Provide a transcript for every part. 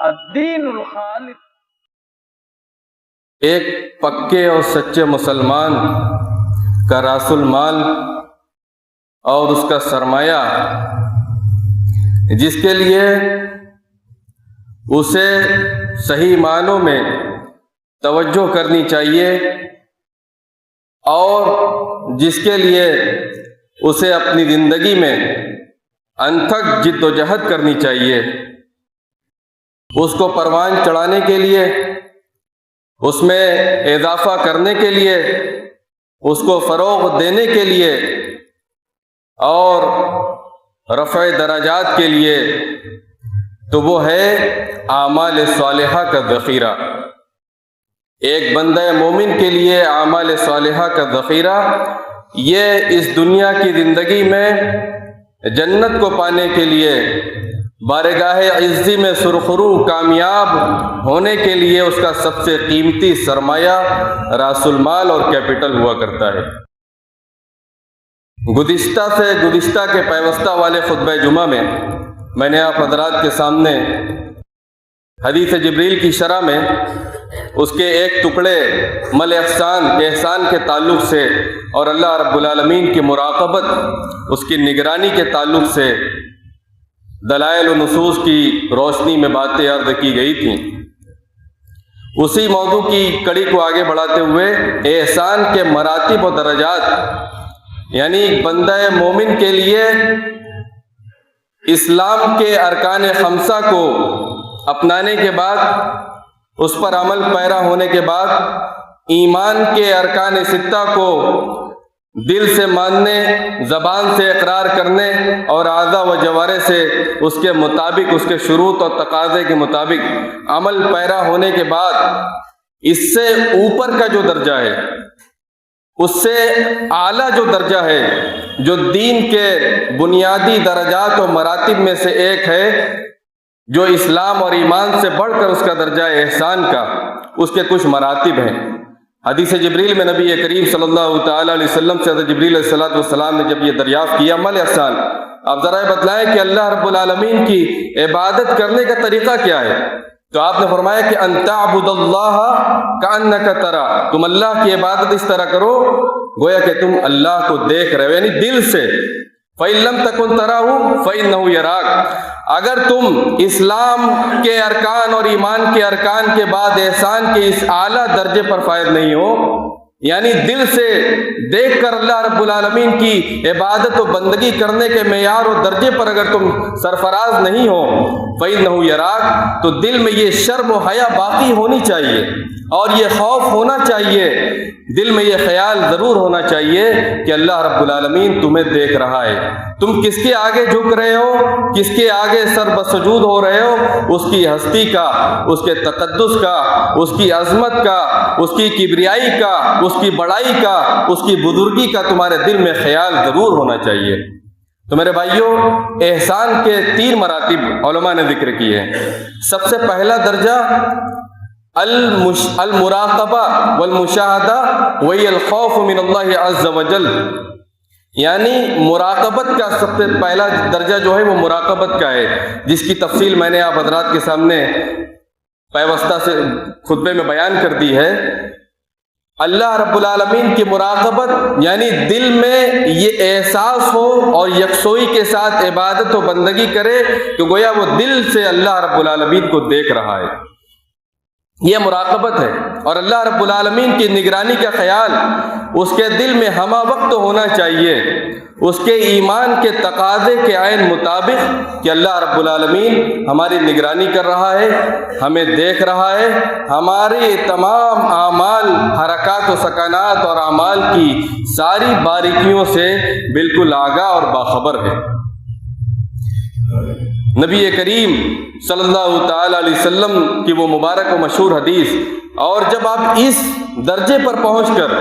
الدین الخالص. ایک پکے اور سچے مسلمان کا راس المال اور اس کا سرمایہ، جس کے لیے اسے صحیح معنوں میں توجہ کرنی چاہیے اور جس کے لیے اسے اپنی زندگی میں انتھک جد و جہد کرنی چاہیے، اس کو پروان چڑھانے کے لیے، اس میں اضافہ کرنے کے لیے، اس کو فروغ دینے کے لیے اور رفع درجات کے لیے، تو وہ ہے اعمال صالحہ کا ذخیرہ. ایک بندہ مومن کے لیے اعمال صالحہ کا ذخیرہ یہ اس دنیا کی زندگی میں جنت کو پانے کے لیے، بارگاہ عزی میں سرخرو کامیاب ہونے کے لیے اس کا سب سے قیمتی سرمایہ راس المال اور کیپٹل ہوا کرتا ہے. گزشتہ کے پیوستہ والے خطبہ جمعہ میں نے آپ حضرات کے سامنے حدیث جبریل کی شرح میں اس کے ایک ٹکڑے مل احسان کے تعلق سے اور اللہ رب العالمین کی مراقبت، اس کی نگرانی کے تعلق سے دلائل و نصوص کی روشنی میں باتیں عرض کی گئی تھیں. اسی موضوع کی کڑی کو آگے بڑھاتے ہوئے احسان کے مراتب و درجات، یعنی بندہ مومن کے لیے اسلام کے ارکان خمسہ کو اپنانے کے بعد، اس پر عمل پیرا ہونے کے بعد، ایمان کے ارکان ستہ کو دل سے ماننے، زبان سے اقرار کرنے اور اعضاء و جوارح سے اس کے مطابق، اس کے شروط اور تقاضے کے مطابق عمل پیرا ہونے کے بعد، اس سے اوپر کا جو درجہ ہے، اس سے اعلیٰ جو درجہ ہے، جو دین کے بنیادی درجات و مراتب میں سے ایک ہے، جو اسلام اور ایمان سے بڑھ کر اس کا درجہ احسان کا، اس کے کچھ مراتب ہیں. حدیث جبریل میں نبی کریم صلی اللہ تعالی علیہ وسلم سے حضرت جبریل علیہ السلام نے جب یہ دریافت کیا مل احسان، آپ ذرا بتلائیں کہ اللہ رب العالمین کی عبادت کرنے کا طریقہ کیا ہے؟ تو آپ نے فرمایا کہ ان تعبد اللہ کأنک ترى، تم اللہ کی عبادت اس طرح کرو گویا کہ تم اللہ کو دیکھ رہے ہو، یعنی دل سے. فَإِن لَمْ تَكُنْ تَرَاهُ فَإِنَّهُ يَرَاكَ، اگر تم اسلام کے ارکان اور ایمان کے ارکان کے بعد احسان کے اس اعلیٰ درجے پر فائز نہیں ہو، یعنی دل سے دیکھ کر اللہ رب العالمین کی عبادت و بندگی کرنے کے معیار و درجے پر اگر تم سرفراز نہیں ہو، فَإِنَّهُ يَرَاكَ، تو دل میں یہ شرم و حیا باقی ہونی چاہیے اور یہ خوف ہونا چاہیے، دل میں یہ خیال ضرور ہونا چاہیے کہ اللہ رب العالمین تمہیں دیکھ رہا ہے. تم کس کے آگے جھک رہے ہو، کس کے آگے سر بسجود ہو رہے ہو، اس کی ہستی کا، اس کے تقدس کا، اس کی عظمت کا، اس کی کبریائی کا، اس کی بڑائی کا، اس کی بزرگی کا تمہارے دل میں خیال ضرور ہونا چاہیے. تو میرے بھائیوں، احسان کے 3 مراتب علماء نے ذکر کیے ہیں. سب سے پہلا درجہ المراقبہ والمشاہدہ وہی الخوف من اللہ عز وجل، یعنی مراقبت کا سب سے پہلا درجہ جو ہے وہ مراقبت کا ہے، جس کی تفصیل میں نے آپ حضرات کے سامنے پیوستہ سے خطبے میں بیان کر دی ہے. اللہ رب العالمین کی مراقبت یعنی دل میں یہ احساس ہو اور یکسوئی کے ساتھ عبادت و بندگی کرے کہ گویا وہ دل سے اللہ رب العالمین کو دیکھ رہا ہے، یہ مراقبت ہے. اور اللہ رب العالمین کی نگرانی کا خیال اس کے دل میں ہمہ وقت ہونا چاہیے، اس کے ایمان کے تقاضے کے عین مطابق کہ اللہ رب العالمین ہماری نگرانی کر رہا ہے، ہمیں دیکھ رہا ہے، ہماری تمام اعمال، حرکات و سکنات اور اعمال کی ساری باریکیوں سے بالکل آگاہ اور باخبر ہے. نبی کریم صلی اللہ تعالی علیہ وسلم کی وہ مبارک و مشہور حدیث، اور جب آپ اس درجے پر پہنچ کر،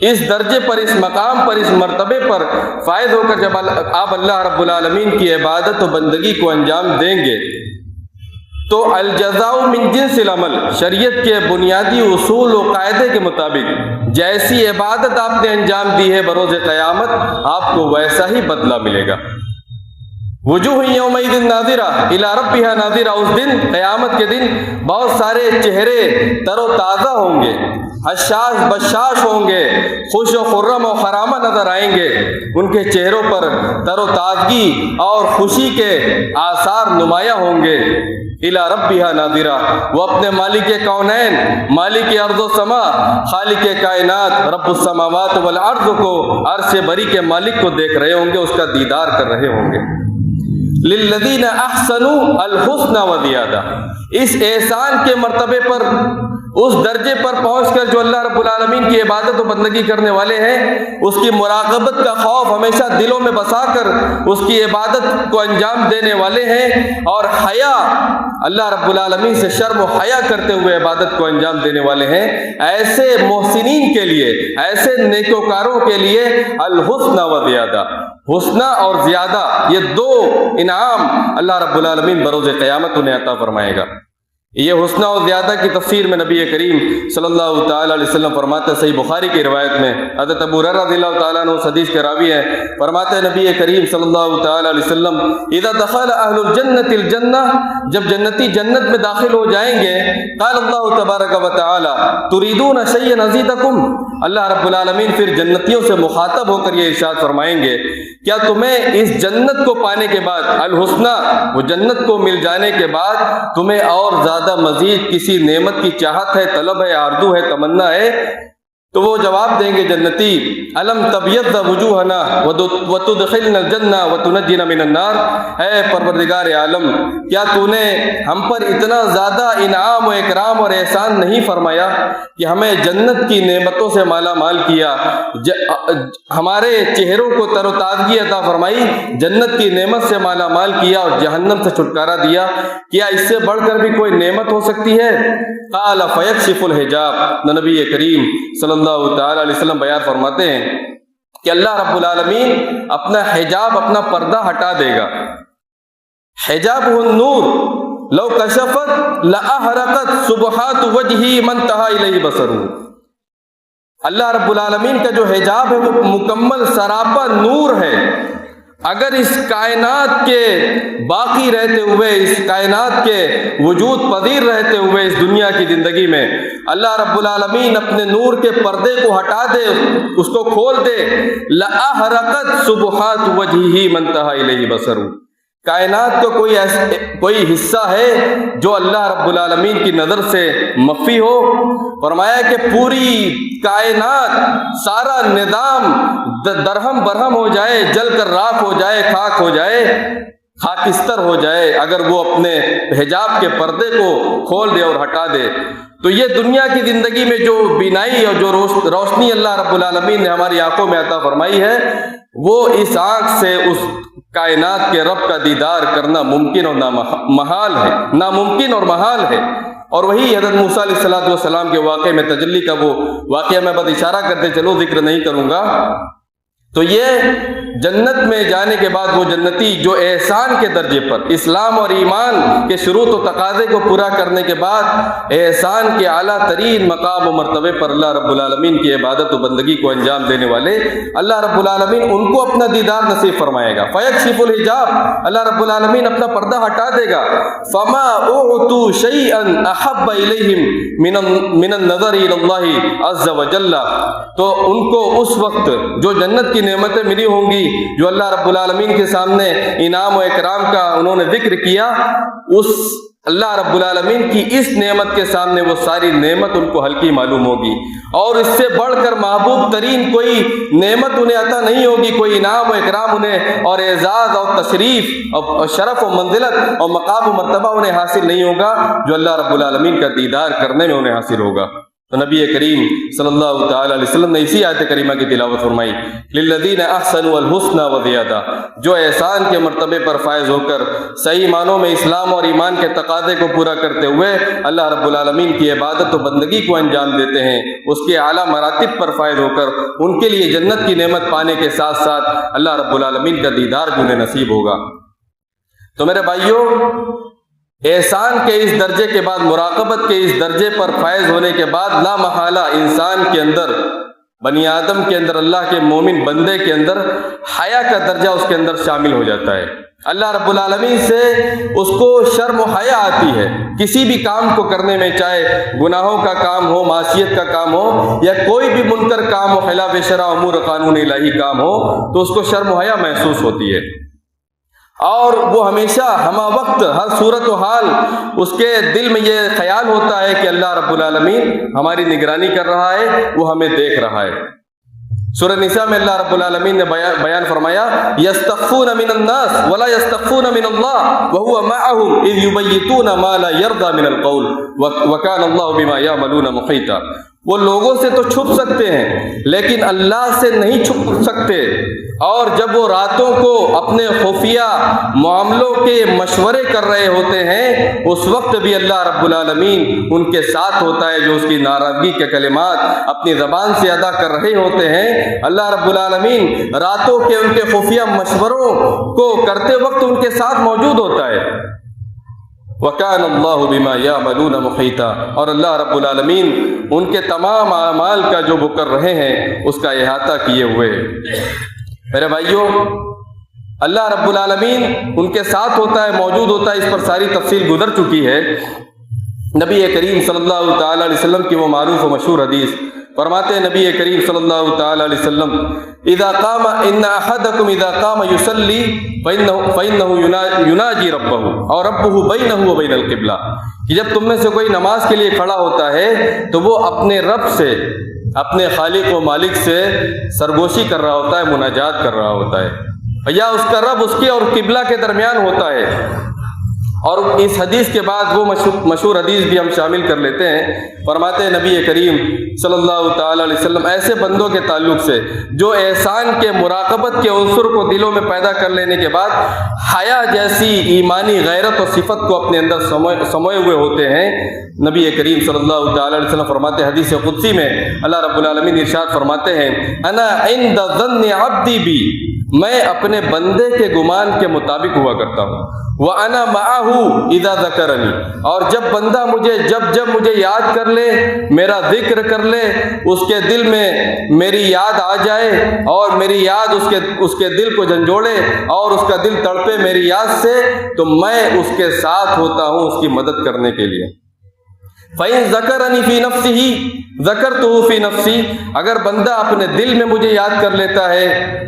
اس درجے پر، اس مقام پر، اس مرتبے پر فائز ہو کر جب آپ اللہ رب العالمین کی عبادت و بندگی کو انجام دیں گے تو الجزاء من جنس العمل، شریعت کے بنیادی اصول و قاعدے کے مطابق جیسی عبادت آپ نے انجام دی ہے بروز قیامت، آپ کو ویسا ہی بدلہ ملے گا. وجوہ یومئذ ناظرہ الی ربہا ناظرہ، اس دن قیامت کے دن بہت سارے چہرے تر و تازہ ہوں گے، حشاش بشاش ہوں گے، خوش و خرم و خرامہ نظر آئیں گے، ان کے چہروں پر تر و تازگی اور خوشی کے آثار نمایاں ہوں گے۔ الی ربہا ناظرہ، وہ اپنے مالک کونین، مالک ارض و سما، خالق کائنات، رب السماوات والارض کو، عرش بری کے مالک کو دیکھ رہے ہوں گے، اس کا دیدار کر رہے ہوں گے۔ للذین احسنوا الحسنى وزیادہ، اس احسان کے مرتبے پر، اس درجے پر پہنچ کر جو اللہ رب العالمین کی عبادت و بندگی کرنے والے ہیں، اس کی مراقبت کا خوف ہمیشہ دلوں میں بسا کر اس کی عبادت کو انجام دینے والے ہیں، اور حیا، اللہ رب العالمین سے شرم و حیا کرتے ہوئے عبادت کو انجام دینے والے ہیں، ایسے محسنین کے لیے، ایسے نیکوکاروں کے لیے الحسنى وزیادہ، حسنہ اور زیادہ، یہ دو انعام اللہ رب العالمین بروز قیامت انہیں عطا فرمائے گا۔ یہ حسنہ و زیادہ کی تفسیر میں نبی کریم صلی اللہ تعالیٰ علیہ وسلم فرماتے ہیں، صحیح بخاری کی روایت میں حضرت ابو ہریرہ رضی اللہ تعالیٰ عنہ اس حدیث کے راوی ہیں، فرماتے ہیں نبی کریم صلی اللہ تعالیٰ علیہ وسلم، اذا دخل اہل الجنت الجنہ، جب جنتی جنت میں داخل ہو جائیں گے، قال اللہ تبارک و تعالیٰ تريدون شيئا ازيدكم، اللہ رب العالمین پھر جنتیوں سے مخاطب ہو کر یہ ارشاد فرمائیں گے، کیا تمہیں اس جنت کو پانے کے بعد، الحسنہ، وہ جنت کو مل جانے کے بعد تمہیں اور زیادہ مزید کسی نعمت کی چاہت ہے، طلب ہے، آرزو ہے، تمنا ہے؟ تو وہ جواب دیں گے جنتی، الم تبیض وجوہنا وتدخلنا الجنہ وتنجینا من النار، اے پروردگار عالم، کیا تو نے ہم پر اتنا زیادہ انعام و اکرام اور احسان نہیں فرمایا کہ ہمیں جنت کی نعمتوں سے مالا مال کیا، ہمارے چہروں کو تر و تازگی عطا فرمائی، جنت کی نعمت سے مالا مال کیا اور جہنم سے چھٹکارا دیا، کیا اس سے بڑھ کر بھی کوئی نعمت ہو سکتی ہے؟ قال فیکشف الحجاب، نبی کریم صلی اللہ تعالی علیہ وسلم بیان فرماتے ہیں کہ اللہ رب العالمین اپنا حجاب، اپنا پردہ ہٹا دے گا۔ حجاب النور لو کشفت لاحرقت سبحات وجہی من انتہی الیہ بصرہ، اللہ رب العالمین کا جو حجاب ہے وہ مکمل سراپا نور ہے، اگر اس کائنات کے باقی رہتے ہوئے، اس کائنات کے وجود پذیر رہتے ہوئے اس دنیا کی زندگی میں اللہ رب العالمین اپنے نور کے پردے کو ہٹا دے، اس کو کھول دے، لَأَحْرَقَتْ سُبُحَاتُ وَجْهِهِ مَنْ انتَهَا إِلَيْهِ بَصَرُهُ، کائنات کا کوئی حصہ ہے جو اللہ رب العالمین کی نظر سے مخفی ہو؟ فرمایا کہ پوری کائنات، سارا نظام درہم برہم ہو جائے، جل کر راکھ ہو جائے، خاک ہو جائے، خاکستر ہو جائے، اگر وہ اپنے حجاب کے پردے کو کھول دے اور ہٹا دے، تو یہ دنیا کی زندگی میں جو بینائی اور جو روشنی اللہ رب العالمین نے ہماری آنکھوں میں عطا فرمائی ہے، وہ اس آنکھ سے اس کائنات کے رب کا دیدار کرنا ممکن اور محال ہے، ناممکن اور محال ہے۔ اور وہی حضرت موسیٰ علیہ السلام کے واقعے میں تجلی کا وہ واقعہ میں بس اشارہ کرتے چلو، ذکر نہیں کروں گا۔ تو یہ جنت میں جانے کے بعد وہ جنتی جو احسان کے درجے پر، اسلام اور ایمان کے شروط و تقاضے کو پورا کرنے کے بعد احسان کے اعلیٰ ترین مقام و مرتبے پر اللہ رب العالمین کی عبادت و بندگی کو انجام دینے والے، اللہ رب العالمین ان کو اپنا دیدار نصیب فرمائے گا۔ فیکشف الحجاب، اللہ رب العالمین اپنا پردہ ہٹا دے گا۔ فما اعطوا شیئا احب الیہم من النظر الی اللہ عز وجل، تو ان کو اس وقت جو جنت کی نعمتیں ملی ہوں گی، جو اللہ رب العالمین کے سامنے انعام و اکرام کا انہوں نے ذکر کیا، اس اللہ رب العالمین کی اس نعمت کے سامنے وہ ساری نعمت ان کو ہلکی معلوم ہوگی، اور اس سے بڑھ کر محبوب ترین کوئی نعمت انہیں عطا نہیں ہوگی، کوئی انعام و اکرام انہیں اور اعزاز اور تشریف اور شرف و منزلت اور مقام و مرتبہ انہیں حاصل نہیں ہوگا جو اللہ رب العالمین کا دیدار کرنے میں انہیں حاصل ہوگا۔ تو نبی کریم صلی اللہ تعالی علیہ وسلم نے اسی آیت کریمہ کی تلاوت فرمائی، للذین احسنوا الحسنى وزیادہ، جو احسان کے مرتبے پر فائز ہو کر صحیح معنوں میں اسلام اور ایمان کے تقاضے کو پورا کرتے ہوئے اللہ رب العالمین کی عبادت و بندگی کو انجام دیتے ہیں، اس کے اعلیٰ مراتب پر فائز ہو کر ان کے لیے جنت کی نعمت پانے کے ساتھ ساتھ اللہ رب العالمین کا دیدار بھی انہیں نصیب ہوگا۔ تو میرے بھائیوں، احسان کے اس درجے کے بعد، مراقبت کے اس درجے پر فائز ہونے کے بعد، لا محالہ انسان کے اندر بنی آدم کے اندر، اللہ کے مومن بندے کے اندر حیا کا درجہ اس کے اندر شامل ہو جاتا ہے۔ اللہ رب العالمین سے اس کو شرم و حیا آتی ہے کسی بھی کام کو کرنے میں، چاہے گناہوں کا کام ہو، معصیت کا کام ہو، یا کوئی بھی منکر کام ہو، خلاف شرع امور قانون الہی کام ہو، تو اس کو شرم و حیا محسوس ہوتی ہے، اور وہ ہمیشہ ہمہ وقت ہر صورت و حال اس کے دل میں یہ خیال ہوتا ہے کہ اللہ رب العالمین ہماری نگرانی کر رہا ہے، وہ ہمیں دیکھ رہا ہے۔ سورہ نساء میں اللہ رب العالمین نے بیان فرمایا، یستخفون من الناس ولا یستخفون من اللہ وهو معهم اذ یبیتون ما لا یرضى من القول وکان اللہ بما یعملون محیطا۔ وہ لوگوں سے تو چھپ سکتے ہیں لیکن اللہ سے نہیں چھپ سکتے، اور جب وہ راتوں کو اپنے خفیہ معاملوں کے مشورے کر رہے ہوتے ہیں، اس وقت بھی اللہ رب العالمین ان کے ساتھ ہوتا ہے، جو اس کی ناراضگی کے کلمات اپنی زبان سے ادا کر رہے ہوتے ہیں۔ اللہ رب العالمین راتوں کے ان کے خفیہ مشوروں کو کرتے وقت ان کے ساتھ موجود ہوتا ہے۔ وَكَانَ اللَّهُ بِمَا يَعْمَلُونَ مُحِيطًا، اور اللہ رب العالمین ان کے تمام اعمال کا جو وہ کر رہے ہیں اس کا احاطہ کیے ہوئے۔ میرے بھائیوں، اللہ رب العالمین ان کے ساتھ ہوتا ہے، موجود ہوتا ہے، اس پر ساری تفصیل گزر چکی ہے۔ نبی کریم صلی اللہ تعالی علیہ وسلم کی وہ معروف و مشہور حدیث فرماتے ہیں نبی کریم صلی اللہ تعالی علیہ وسلم، اذا قام ان احدکم اذا قام یصلی فانه یناجی ربہ اور ربہ بینہ وبین القبلہ، کہ جب تم میں سے کوئی نماز کے لیے کھڑا ہوتا ہے تو وہ اپنے رب سے، اپنے خالق و مالک سے سرگوشی کر رہا ہوتا ہے، مناجات کر رہا ہوتا ہے، یا اس کا رب اس کے اور قبلہ کے درمیان ہوتا ہے۔ اور اس حدیث کے بعد وہ مشہور حدیث بھی ہم شامل کر لیتے ہیں۔ فرماتے ہیں نبی کریم صلی اللہ تعالی علیہ وسلم ایسے بندوں کے تعلق سے جو احسان کے، مراقبت کے عنصر کو دلوں میں پیدا کر لینے کے بعد حیا جیسی ایمانی غیرت اور صفت کو اپنے اندر سموئے ہوئے ہوتے ہیں، نبی کریم صلی اللہ تعالی علیہ وسلم فرماتے ہیں حدیث قدسی میں اللہ رب العالمین ارشاد فرماتے ہیں، انا عند ظن عبدی بی، میں اپنے بندے کے گمان کے مطابق ہوا کرتا ہوں، وَأَنَا مَعَهُ إِذَا ذَكَرَنِي، اور جب بندہ مجھے جب مجھے یاد کر لے، میرا ذکر کر لے، اس کے دل میں میری یاد آ جائے اور میری یاد اس کے دل کو جھنجھوڑے اور اس کا دل تڑپے میری یاد سے، تو میں اس کے ساتھ ہوتا ہوں اس کی مدد کرنے کے لیے۔ فَإِن ذَكَرَنِي فِي نَفْسِهِ ذَكَرْتُهُ فِي نَفْسِي، اگر بندہ اپنے دل میں مجھے یاد کر لیتا ہے،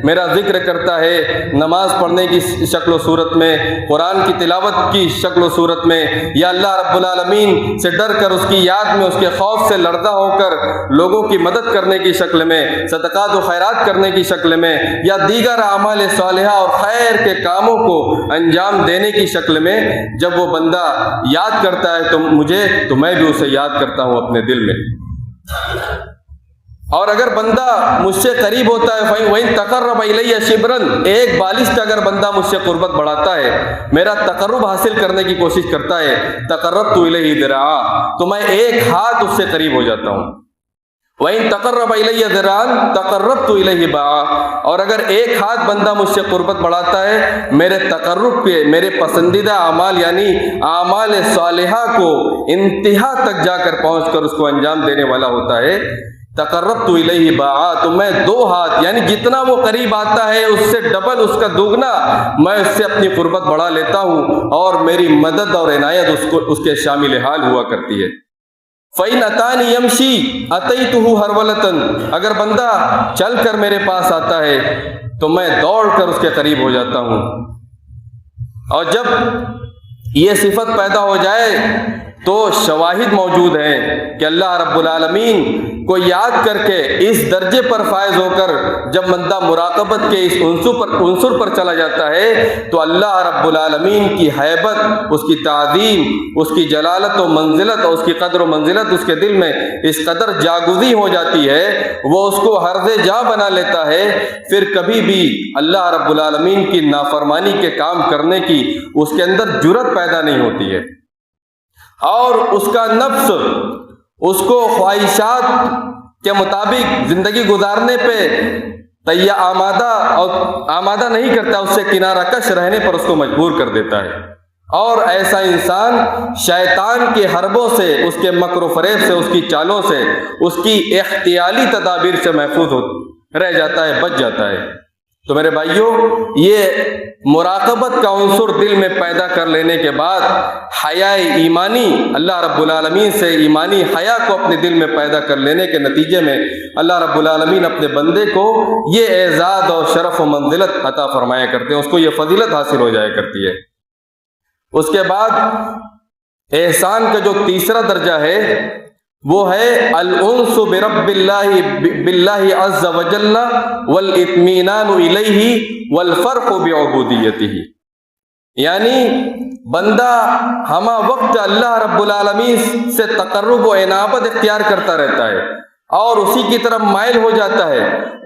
میرا ذکر کرتا ہے، نماز پڑھنے کی شکل و صورت میں، قرآن کی تلاوت کی شکل و صورت میں، یا اللہ رب العالمین سے ڈر کر اس کی یاد میں، اس کے خوف سے لرزہ ہو کر لوگوں کی مدد کرنے کی شکل میں، صدقات و خیرات کرنے کی شکل میں، یا دیگر اعمال صالحہ اور خیر کے کاموں کو انجام دینے کی شکل میں، جب وہ بندہ یاد کرتا ہے تو مجھے، تو میں بھی اسے یاد کرتا ہوں اپنے دل میں۔ اور اگر بندہ مجھ سے قریب ہوتا ہے، وَإِن تَقَرَّبَ إِلَيَّ شِبْرًا، ایک بالش کا اگر بندہ مجھ سے قربت بڑھاتا ہے، میرا تقرب حاصل کرنے کی کوشش کرتا ہے، تَقَرَّبْتُ إِلَيْهِ ذِرَاعًا، تو میں ایک ہاتھ اس سے قریب ہو جاتا ہوں۔ وَإِن تَقَرَّبَ إِلَيَّ ذِرَاعًا تَقَرَّبْتُ إِلَيْهِ بَاعًا، اور اگر ایک ہاتھ بندہ مجھ سے قربت بڑھاتا ہے، میرے تقرب کے، میرے پسندیدہ اعمال یعنی اعمال صالحہ کو انتہا تک جا کر پہنچ کر اس کو انجام دینے والا ہوتا ہے، تقربت الیہ باعا، تو میں دو ہاتھ یعنی جتنا وہ قریب آتا ہے اس سے ڈبل، اس کا دوگنا میں اس سے اپنی قربت بڑھا لیتا ہوں، اور میری مدد اور عنایت اس کے شامل حال ہوا کرتی ہے۔ فَإِنْ أَتَانِي يَمْشِي أَتَيْتُهُ هَرْوَلَةً، اگر بندہ چل کر میرے پاس آتا ہے تو میں دوڑ کر اس کے قریب ہو جاتا ہوں۔ اور جب یہ صفت پیدا ہو جائے تو شواہد موجود ہیں کہ اللہ رب العالمین کو یاد کر کے اس درجے پر فائز ہو کر جب بندہ مراقبت کے اس عنصر پر چلا جاتا ہے تو اللہ رب العالمین کی ہیبت، اس کی تعظیم، اس کی جلالت و منزلت اور اس کی قدر و منزلت اس کے دل میں اس قدر جاگزی ہو جاتی ہے، وہ اس کو حرز جاں بنا لیتا ہے، پھر کبھی بھی اللہ رب العالمین کی نافرمانی کے کام کرنے کی اس کے اندر جرأت پیدا نہیں ہوتی ہے، اور اس کا نفس اس کو خواہشات کے مطابق زندگی گزارنے پہ آمادہ نہیں کرتا، اس سے کنارہ کش رہنے پر اس کو مجبور کر دیتا ہے۔ اور ایسا انسان شیطان کے حربوں سے، اس کے مکر و فریب سے، اس کی چالوں سے، اس کی احتیالی تدابیر سے محفوظ رہ جاتا ہے، بچ جاتا ہے۔ تو میرے بھائیوں، یہ مراقبت کا عنصر دل میں پیدا کر لینے کے بعد حیا ایمانی، اللہ رب العالمین سے ایمانی حیا کو اپنے دل میں پیدا کر لینے کے نتیجے میں اللہ رب العالمین اپنے بندے کو یہ اعزاز اور شرف و منزلت عطا فرمایا کرتے ہیں، اس کو یہ فضیلت حاصل ہو جایا کرتی ہے۔ اس کے بعد احسان کا جو تیسرا درجہ ہے وہ ہے الانس برب اللہ باللہ عز وجل والاطمینان الیہ والفرح بعبودیتہ، یعنی بندہ ہمہ وقت اللہ رب العالمین سے تقرب و انابت اختیار کرتا رہتا ہے اور اسی کی طرف مائل ہو جاتا ہے،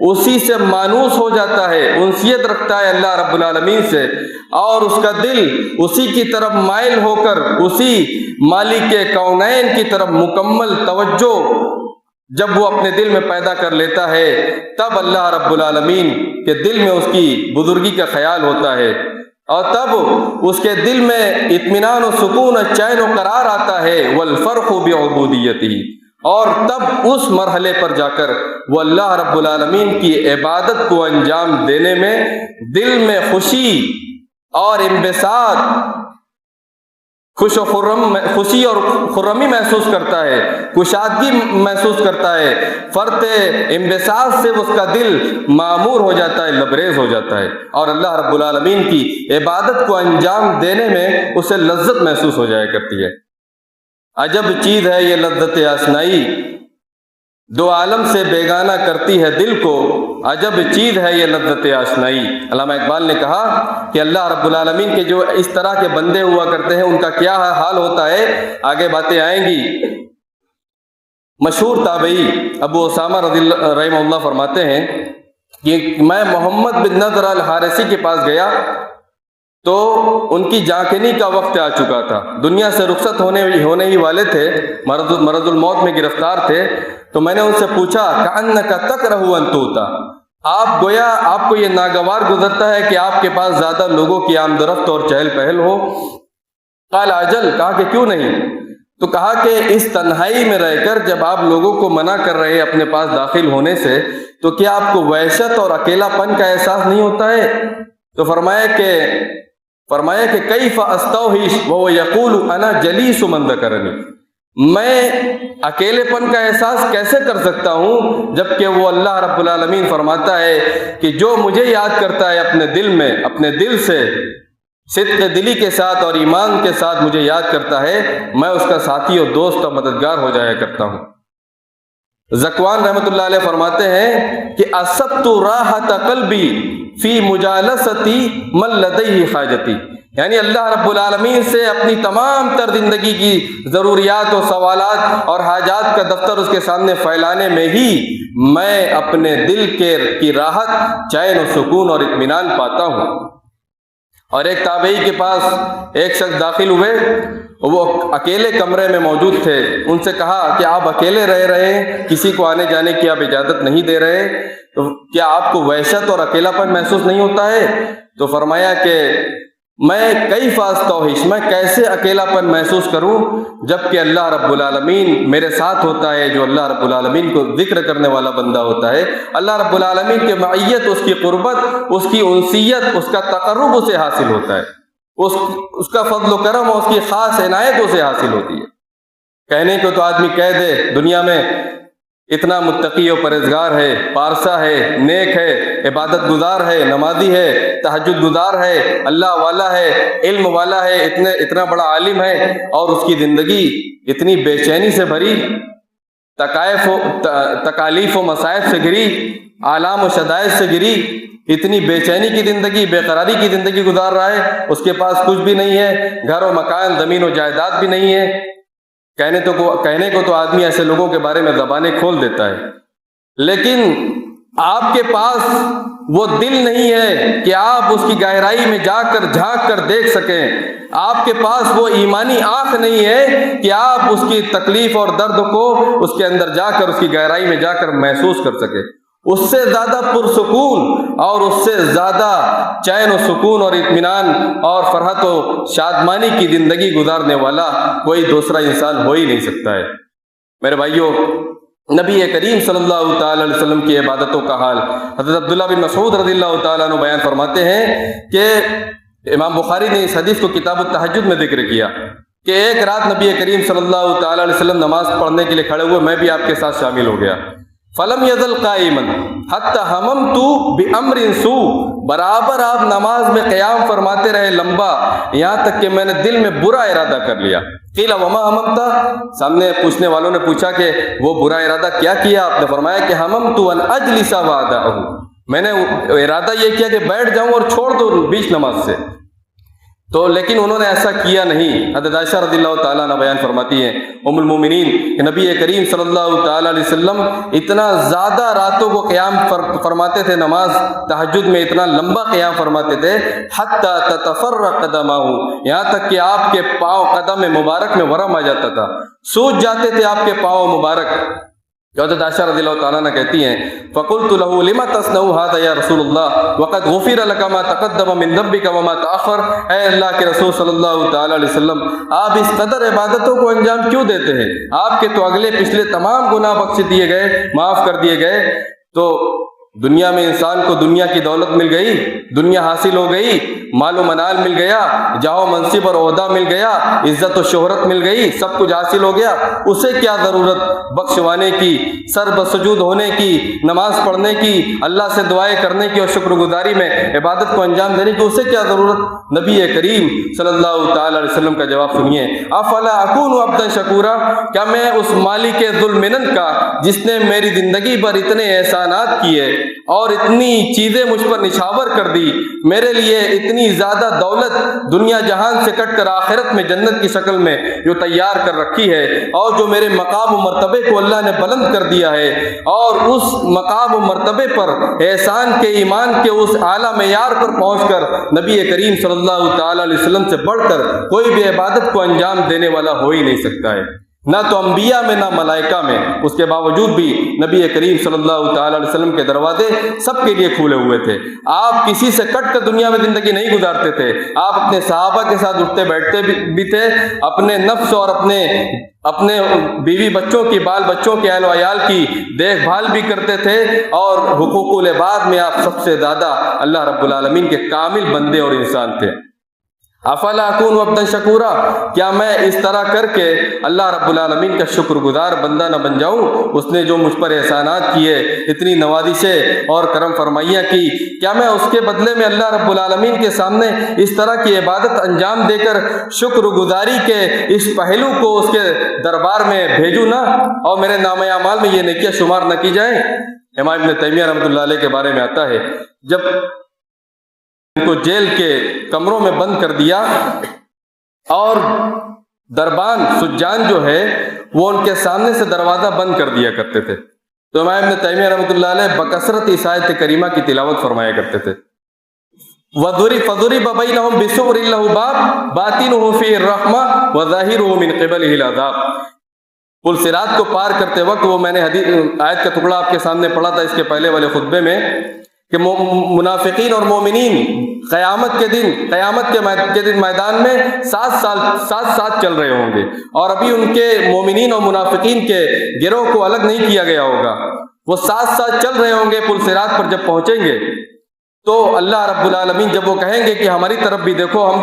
اسی سے مانوس ہو جاتا ہے، انسیت رکھتا ہے اللہ رب العالمین سے، اور اس کا دل اسی کی طرف مائل ہو کر اسی مالک کونین کی طرف مکمل توجہ جب وہ اپنے دل میں پیدا کر لیتا ہے، تب اللہ رب العالمین کے دل میں اس کی بزرگی کا خیال ہوتا ہے، اور تب اس کے دل میں اطمینان و سکون و چین و قرار آتا ہے، والفرح بعبودیتہ، اور تب اس مرحلے پر جا کر وہ اللہ رب العالمین کی عبادت کو انجام دینے میں دل میں خوشی اور انبساط، خوشی اور خرمی محسوس کرتا ہے، کشادگی محسوس کرتا ہے، فرط انبساط سے اس کا دل معمور ہو جاتا ہے، لبریز ہو جاتا ہے، اور اللہ رب العالمین کی عبادت کو انجام دینے میں اسے لذت محسوس ہو جایا کرتی ہے۔ عجب چیز ہے یہ لذت آشنائی، دو عالم سے بیگانہ کرتی ہے دل کو، عجب چیز ہے یہ لذت آشنائی۔ علامہ اقبال نے کہا کہ اللہ رب العالمین کے جو اس طرح کے بندے ہوا کرتے ہیں ان کا کیا حال ہوتا ہے، آگے باتیں آئیں گی۔ مشہور تابعی ابو اسامہ رحمہ اللہ فرماتے ہیں کہ میں محمد بن نضر الحارثی کے پاس گیا تو ان کی جانکنی کا وقت آ چکا تھا، دنیا سے رخصت ہونے ہی والے تھے، مرض الموت میں گرفتار تھے۔ تو میں نے ان سے پوچھا کأنک تکرہ ان توتا، آپ گویا آپ کو یہ ناگوار گزرتا ہے کہ آپ کے پاس زیادہ لوگوں کی آمد و رفت اور چہل پہل ہو؟ قال اجل، کہا کہ کیوں نہیں؟ تو کہا کہ اس تنہائی میں رہ کر جب آپ لوگوں کو منع کر رہے ہیں اپنے پاس داخل ہونے سے، تو کیا آپ کو وحشت اور اکیلا پن کا احساس نہیں ہوتا ہے؟ تو فرمایا کہ کیف استوحش وهو یقول انا جلیس من ذکرنی، میں اکیلے پن کا احساس کیسے کر سکتا ہوں جبکہ وہ اللہ رب العالمین فرماتا ہے کہ جو مجھے یاد کرتا ہے اپنے دل میں، اپنے دل سے صدق دلی کے ساتھ اور ایمان کے ساتھ مجھے یاد کرتا ہے، میں اس کا ساتھی اور دوست اور مددگار ہو جایا کرتا ہوں۔ زکوان رحمۃ اللہ علیہ فرماتے ہیں کہ اصبت راحت قلبی فی مجالستی من لدیہ حاجتی، یعنی اللہ رب العالمین سے اپنی تمام تر زندگی کی ضروریات و سوالات اور حاجات کا دفتر اس کے سامنے پھیلانے میں ہی میں اپنے دل کی راحت، چین و سکون اور اطمینان پاتا ہوں۔ اور ایک تابعی کے پاس ایک شخص داخل ہوئے، وہ اکیلے کمرے میں موجود تھے، ان سے کہا کہ آپ اکیلے رہ رہے ہیں، کسی کو آنے جانے کی آپ اجازت نہیں دے رہے، تو کیا آپ کو وحشت اور اکیلا پن محسوس نہیں ہوتا ہے؟ تو فرمایا کہ میں کیف استوحش، میں کیسے اکیلا پن محسوس کروں جبکہ اللہ رب العالمین میرے ساتھ ہوتا ہے، جو اللہ رب العالمین کو ذکر کرنے والا بندہ ہوتا ہے، اللہ رب العالمین کی معیت، اس کی قربت، اس کی انسیت، اس کا تقرب اسے حاصل ہوتا ہے، اس کا فضل و کرم اور اس کی خاص عنایت اسے حاصل ہوتی ہے۔ کہنے کو تو آدمی کہہ دے دنیا میں اتنا متقی و پرہیزگار ہے، پارسا ہے، نیک ہے، عبادت گزار ہے، نمازی ہے، تہجد گزار ہے، اللہ والا ہے، علم والا ہے، اتنا بڑا عالم ہے، اور اس کی زندگی اتنی بے چینی سے بھری، تکالیف و مصائب سے گری، آلام و شدائد سے گری، اتنی بے چینی کی زندگی، بے قراری کی زندگی گزار رہا ہے، اس کے پاس کچھ بھی نہیں ہے، گھر و مکان، زمین و جائیداد بھی نہیں ہے۔ کہنے کو تو آدمی ایسے لوگوں کے بارے میں زبانیں کھول دیتا ہے، لیکن آپ کے پاس وہ دل نہیں ہے کہ آپ اس کی گہرائی میں جا کر جھانک کر دیکھ سکیں، آپ کے پاس وہ ایمانی آنکھ نہیں ہے کہ آپ اس کی تکلیف اور درد کو اس کے اندر جا کر، اس کی گہرائی میں جا کر محسوس کر سکیں۔ اس سے زیادہ پرسکون اور اس سے زیادہ چین و سکون اور اطمینان اور فرحت و شادمانی کی زندگی گزارنے والا کوئی دوسرا انسان ہو ہی نہیں سکتا ہے۔ میرے بھائیوں، نبی کریم صلی اللہ تعالی علیہ وسلم کی عبادتوں کا حال حضرت عبداللہ بن مسعود رضی اللہ تعالیٰ عنہ بیان فرماتے ہیں کہ امام بخاری نے اس حدیث کو کتاب التہجد میں ذکر کیا کہ ایک رات نبی کریم صلی اللہ تعالی علیہ وسلم نماز پڑھنے کے لیے کھڑے ہوئے، میں بھی آپ کے ساتھ شامل ہو گیا۔ فلم یزل قائما حتی حممت بامر سوء، برابر آپ نماز میں قیام فرماتے رہے لمبا، یہاں تک کہ میں نے دل میں برا ارادہ کر لیا۔ قیل وما حممت، سامنے پوچھنے والوں نے پوچھا کہ وہ برا ارادہ کیا کیا؟ آپ نے فرمایا کہ حممت ان اجلس وادعہ، میں نے ارادہ یہ کیا کہ بیٹھ جاؤں اور چھوڑ دو بیچ نماز سے، تو لیکن انہوں نے ایسا کیا نہیں۔ حضرت عائشہ رضی اللہ تعالیٰ عنہ بیان فرماتی ہیں ام المومنین کہ نبی کریم صلی اللہ تعالیٰ علیہ وسلم اتنا زیادہ راتوں کو قیام فرماتے تھے، نماز تہجد میں اتنا لمبا قیام فرماتے تھے، حتی تتفرق قدمہ، یہاں تک کہ آپ کے پاؤں قدم مبارک میں ورم آ جاتا تھا، سوج جاتے تھے آپ کے پاؤں مبارک۔ حضرت عائشہ رضی اللہ تعالیٰ عنہ کہتی ہیں فقلت له لما تصنع هذا یا رسول اللہ وقد غفر لك ما تقدم من ذنبك وما تأخر، اے اللہ کے رسول صلی اللہ تعالیٰ علیہ وسلم، آپ اس قدر عبادتوں کو انجام کیوں دیتے ہیں؟ آپ کے تو اگلے پچھلے تمام گناہ بخش دیے گئے، معاف کر دیے گئے۔ تو دنیا میں انسان کو دنیا کی دولت مل گئی، دنیا حاصل ہو گئی، مال و منال مل گیا، جاہ و منصب اور عہدہ مل گیا، عزت و شہرت مل گئی، سب کچھ حاصل ہو گیا، اسے کیا ضرورت بخشوانے کی، سر بسجود ہونے کی، نماز پڑھنے کی، اللہ سے دعائیں کرنے کی اور شکر گزاری میں عبادت کو انجام دینے کی، اسے کیا ضرورت؟ نبی کریم صلی اللہ تعالی علیہ وسلم کا جواب سنیے، افلا اکون عبدا شکورا، کیا میں اس مالک ذو المنن کا جس نے میری زندگی پر اتنے احسانات کیے اور اتنی چیزیں مجھ پر نچھاور کر دی، میرے لیے اتنی زیادہ دولت دنیا جہان سے کٹ کر آخرت میں جنت کی شکل میں جو تیار کر رکھی ہے، اور جو میرے مقام و مرتبے کو اللہ نے بلند کر دیا ہے، اور اس مقام و مرتبے پر احسان کے، ایمان کے اس اعلیٰ معیار پر پہنچ کر نبی کریم صلی اللہ تعالی علیہ وسلم سے بڑھ کر کوئی بھی عبادت کو انجام دینے والا ہو ہی نہیں سکتا ہے، نہ تو انبیاء میں نہ ملائکہ میں۔ اس کے باوجود بھی نبی کریم صلی اللہ تعالی علیہ وسلم کے دروازے سب کے لیے کھلے ہوئے تھے، آپ کسی سے کٹ کر دنیا میں زندگی نہیں گزارتے تھے، آپ اپنے صحابہ کے ساتھ اٹھتے بیٹھتے بھی تھے، اپنے نفس اور اپنے بیوی بچوں کی، بال بچوں کے، اہل و عیال کی دیکھ بھال بھی کرتے تھے، اور حقوق العباد میں آپ سب سے زیادہ اللہ رب العالمین کے کامل بندے اور انسان تھے۔ افلا اکون عبدا شکورا، کیا میں اس طرح کر کے اللہ رب العالمین کا شکر گزار بندہ نہ بن جاؤں؟ اس نے جو مجھ پر احسانات کیے، اتنی نوازشیں اور کرم فرمائیاں کی، کیا میں اس کے بدلے میں اللہ رب العالمین کے سامنے اس طرح کی عبادت انجام دے کر شکر گزاری کے اس پہلو کو اس کے دربار میں بھیجوں نہ، اور میرے نامہ اعمال میں یہ نیکیاں شمار نہ کی جائیں؟ امام ابن تیمیہ رحمۃ اللہ علیہ کے بارے میں آتا ہے، جب ان کو جیل کے کمروں میں بند کر دیا اور دربان سجان جو ہے وہ ان کے سامنے سے دروازہ بند کر دیا کرتے تھے، تو امام ابن تیمیہ رحمۃ اللہ علیہ بکثرت اس آیت کریمہ کی تلاوت فرمایا کرتے تھے، فَضُرِبَ بَيْنَهُمْ بِسُورٍ لَهُ بَابٌ بَاطِنُهُ فِيهِ الرَّحْمَةُ وَظَاهِرُهُ مِنْ قِبَلِهِ الْعَذَابُ۔ پل صراط کو پار کرتے وقت، وہ میں نے آیت کا ٹکڑا آپ کے سامنے پڑھا تھا اس کے پہلے والے خطبے میں، کہ منافقین اور مومنین قیامت کے دن میدان میں ساتھ چل رہے ہوں گے، اور ابھی ان کے مومنین اور منافقین کے گروہ کو الگ نہیں کیا گیا ہوگا، وہ ساتھ چل رہے ہوں گے۔ پل صراط پر جب پہنچیں گے تو اللہ رب العالمین جب وہ کہیں گے کہ ہماری طرف بھی دیکھو، ہم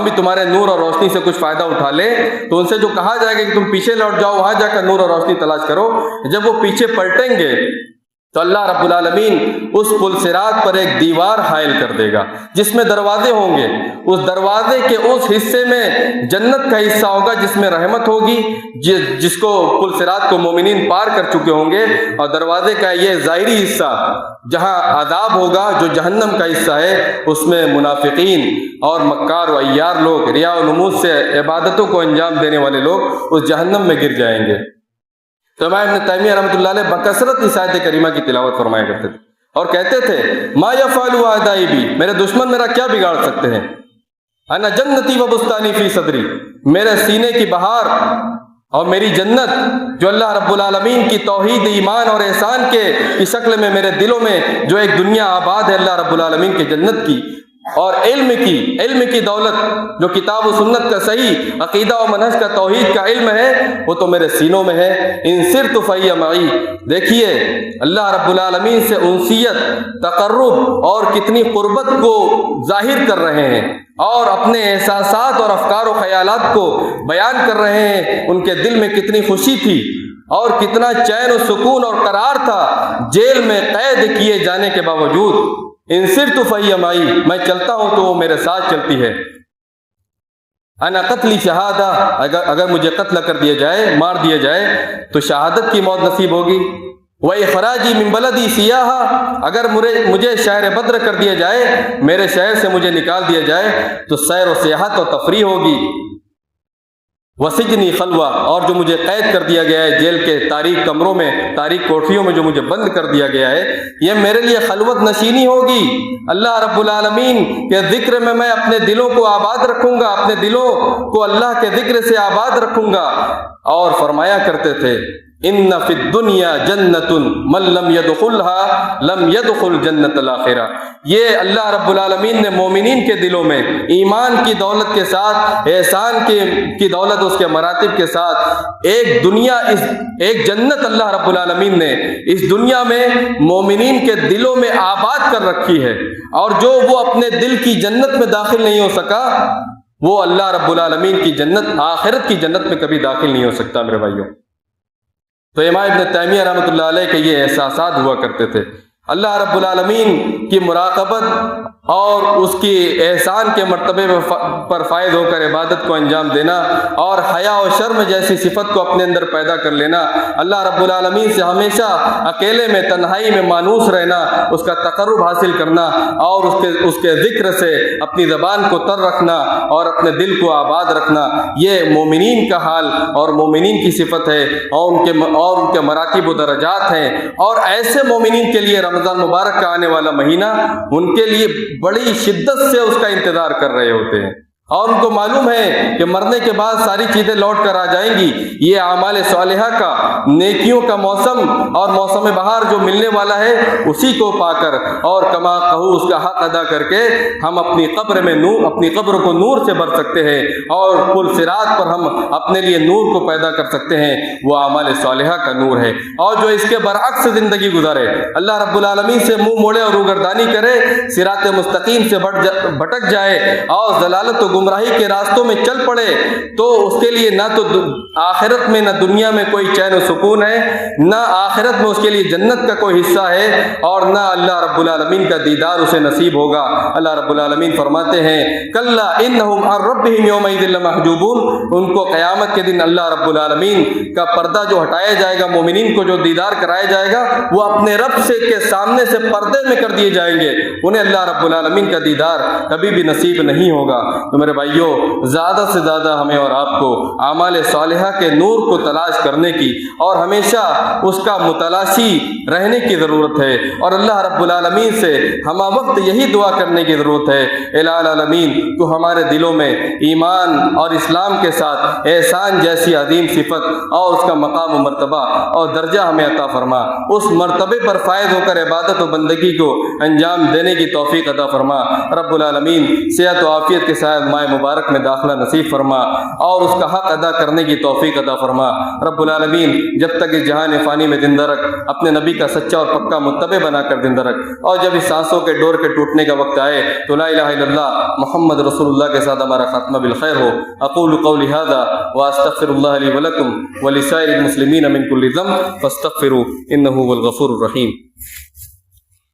بھی تمہارے نور اور روشنی سے کچھ فائدہ اٹھا لیں، تو ان سے جو کہا جائے گا کہ تم پیچھے لوٹ جاؤ، وہاں جا کر نور اور روشنی تلاش کرو، جب وہ پیچھے پلٹیں گے تو اللہ رب العالمین اس پل صراط پر ایک دیوار حائل کر دے گا جس میں دروازے ہوں گے، اس دروازے کے اس حصے میں جنت کا حصہ ہوگا جس میں رحمت ہوگی، جس کو پل صراط کو مومنین پار کر چکے ہوں گے، اور دروازے کا یہ ظاہری حصہ جہاں عذاب ہوگا جو جہنم کا حصہ ہے، اس میں منافقین اور مکار و عیار لوگ، ریا و نمود سے عبادتوں کو انجام دینے والے لوگ اس جہنم میں گر جائیں گے۔ تو امام ابن تیمیہ رحمۃ اللہ علیہ بکثرت اس آیت کریمہ کی تلاوت فرمایا کرتے تھے اور کہتے تھے ما یفعل اعدائی بی، میرے دشمن میرا کیا بگاڑ سکتے ہیں، انا جنتی و بستانی فی صدری، میرے سینے کی بہار اور میری جنت جو اللہ رب العالمین کی توحید، ایمان اور احسان کی شکل میں میرے دلوں میں جو ایک دنیا آباد ہے اللہ رب العالمین کی جنت کی، اور علم کی دولت جو کتاب و سنت کا صحیح عقیدہ و منہج کا توحید کا علم ہے وہ تو میرے سینوں میں ہے۔ ان صرت فہی معی، دیکھیے اللہ رب العالمین سے انسیت، تقرب اور کتنی قربت کو ظاہر کر رہے ہیں، اور اپنے احساسات اور افکار و خیالات کو بیان کر رہے ہیں۔ ان کے دل میں کتنی خوشی تھی اور کتنا چین و سکون اور قرار تھا جیل میں قید کیے جانے کے باوجود۔ ان صرت فہی معی، میں چلتا ہوں تو وہ میرے ساتھ چلتی ہے۔ انا قتلی شہادہ، اگر مجھے قتل کر دیا جائے، مار دیا جائے تو شہادت کی موت نصیب ہوگی۔ وَإِخْرَاجِي مِن بَلَدِي سِيَاحَةً، اگر مجھے شہر بدر کر دیا جائے، میرے شہر سے مجھے نکال دیا جائے تو سیر و سیاحت و تفریح ہوگی۔ وَسِجْنِي خَلْوَةً، اور جو مجھے قید کر دیا گیا ہے جیل کے تاریک کمروں میں، تاریک کوٹھیوں میں جو مجھے بند کر دیا گیا ہے، یہ میرے لیے خلوت نشینی ہوگی۔ اللہ رب العالمین کے ذکر میں میں اپنے دلوں کو آباد رکھوں گا، اپنے دلوں کو اللہ کے ذکر سے آباد رکھوں گا۔ اور فرمایا کرتے تھے ان فی الدنیا جنت من لم يدخلها لم يدخل جنت الاخرہ، یہ اللہ رب العالمین نے مومنین کے دلوں میں ایمان کی دولت کے ساتھ، احسان کی دولت اس کے مراتب کے ساتھ ایک جنت اللہ رب العالمین نے اس دنیا میں مومنین کے دلوں میں آباد کر رکھی ہے، اور جو وہ اپنے دل کی جنت میں داخل نہیں ہو سکا وہ اللہ رب العالمین کی جنت، آخرت کی جنت میں کبھی داخل نہیں ہو سکتا میرے بھائیوں۔ تو امام ابن تیمیہ رحمۃ اللہ علیہ کے یہ احساسات ہوا کرتے تھے۔ اللہ رب العالمین کی مراقبت اور اس کی احسان کے مرتبے پر فائد ہو کر عبادت کو انجام دینا، اور حیا و شرم جیسی صفت کو اپنے اندر پیدا کر لینا، اللہ رب العالمین سے ہمیشہ اکیلے میں، تنہائی میں مانوس رہنا، اس کا تقرب حاصل کرنا، اور اس کے ذکر سے اپنی زبان کو تر رکھنا اور اپنے دل کو آباد رکھنا، یہ مومنین کا حال اور مومنین کی صفت ہے، اور ان کے مراتب و درجات ہیں۔ اور ایسے مومنین کے لیے رمضان مبارک کا آنے والا مہینہ ان کے لیے بڑی شدت سے اس کا انتظار کر رہے ہوتے ہیں، اور ان کو معلوم ہے کہ مرنے کے بعد ساری چیزیں لوٹ کر آ جائیں گی۔ یہ اعمال صالحہ کا، نیکیوں کا موسم اور موسم بہار جو ملنے والا ہے اسی کو پا کر اور کما کہو اس کا حق ادا کر کے ہم اپنی قبر کو نور سے بھر سکتے ہیں، اور پل صراط پر ہم اپنے لیے نور کو پیدا کر سکتے ہیں۔ وہ اعمال صالحہ کا نور ہے۔ اور جو اس کے برعکس زندگی گزارے، اللہ رب العالمین سے منہ موڑے اور روگردانی کرے، صراط مستقیم سے بھٹک جائے اور ضلالت و گمراہی کے راستوں میں چل پڑے، تو اس کے لیے نہ تو آخرت میں، نہ دنیا میں کوئی چین و سکون ہے، نہ آخرت میں اس کے لیے جنت کا کوئی حصہ ہے، اور نہ اللہ رب العالمین کا دیدار اسے نصیب ہوگا۔ اللہ رب العالمین فرماتے ہیں کلا انہم عن ربہم یومئذ لمحجوبون، ان کو قیامت کے دن اللہ رب العالمین کا پردہ جو ہٹایا جائے گا، مومنین کو جو دیدار کرایا جائے گا، وہ اپنے رب سے کے سامنے سے پردے میں کر دیے جائیں گے، انہیں اللہ رب العالمین کا دیدار کبھی بھی نصیب نہیں ہوگا۔ تو میرے بھائیوں، زیادہ سے زیادہ ہمیں اور آپ کو اعمال صالحہ کے نور کو تلاش کرنے کی اور ہمیشہ اس کا متلاشی رہنے کی ضرورت ہے، اور اللہ رب العالمین سے ہمہ وقت یہی دعا کرنے کی ضرورت ہے الہ العالمین تو ہمارے دلوں میں ایمان اور اسلام کے ساتھ احسان جیسی عظیم صفت اور اس کا مقام و مرتبہ اور درجہ ہمیں عطا فرما، اس مرتبے پر فائز ہو کر عبادت و بندگی کو انجام دینے کی توفیق عطا فرما۔ رب العالمین صحت و عافیت کے ساتھ ماہ مبارک میں داخلہ نصیب فرما اور اس کا حق ادا کرنے کی توفیق عطا فرما۔ رب العالمین جب تک اس جہان فانی میں زندہ رکھ، اپنے نبی کا سچا اور پکا متبع بنا کر زندہ رکھ، اور جب اس سانسوں کے ڈور کے ٹوٹنے کا وقت آئے تو لا الہ الا اللہ محمد رسول اللہ کے ساتھ ہمارا خاتمہ بالخیر ہو۔ اقول قولی ھذا واستغفر اللہ لی ولکم ولسائر المسلمین من کل ذنب فاستغفروا انہ هو الغفور الرحیم۔